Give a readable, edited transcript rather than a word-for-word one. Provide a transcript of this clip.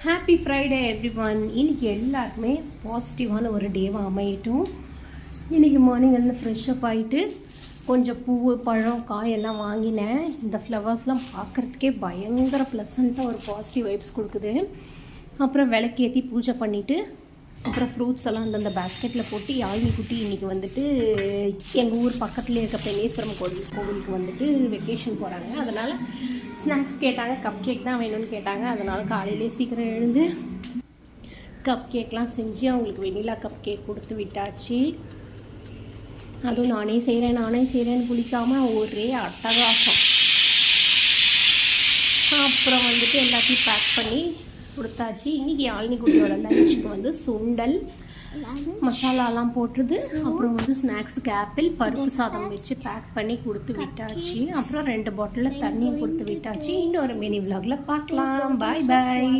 Happy Friday every one. இன்றைக்கி எல்லாருக்குமே பாசிட்டிவான ஒரு டேவாக அமையட்டும். இன்றைக்கி மார்னிங் வந்து ஃப்ரெஷ்ஷப் ஆகிட்டு கொஞ்சம் பூ பழம் காயெல்லாம் வாங்கினேன். இந்த ஃப்ளவர்ஸ்லாம் பார்க்குறதுக்கே பயங்கர ப்ளசண்ட்டாக ஒரு பாசிட்டிவ் வைப்ஸ் கொடுக்குது. அப்புறம் விளக்கேற்றி பூஜை பண்ணிவிட்டு அப்புறம் ஃப்ரூட்ஸ் எல்லாம் அந்த பேஸ்கெட்டில் போட்டு யாழினி குட்டி இன்றைக்கி வந்துட்டு எங்கள் ஊர் பக்கத்துலேயே இருக்க பெண்ணேஸ்வரம் கோவிலுக்கு வந்துட்டு வெக்கேஷன் போகிறாங்க. அதனால் ஸ்நாக்ஸ் கேட்டாங்க. கப் கேக் தான் வேணும்னு கேட்டாங்க. அதனால் காலையிலே சீக்கிரம் எழுந்து கப் கேக்லாம் செஞ்சு அவங்களுக்கு வெண்ணிலா கப் கேக் கொடுத்து விட்டாச்சு. அதுவும் நானே செய்கிறேன்னு குளிக்காமல் ஒரே அட்டகாசம். அப்புறம் வந்துட்டு எல்லாத்தையும் பேக் பண்ணி கொடுத்தாச்சு. இன்றைக்கி யாழினி குட்டியோட லஞ்சுக்கு வந்து சுண்டல் மசாலாலாம் போட்டுது. அப்புறம் வந்து ஸ்நாக்ஸுக்கு ஆப்பிள் பருப்பு சாதம் வச்சு பேக் பண்ணி கொடுத்து விட்டாச்சு. அப்புறம் 2 பாட்டிலில் தண்ணியும் கொடுத்து விட்டாச்சு. இன்னொரு மினி விலாகில் பார்க்கலாம். பாய் பாய்.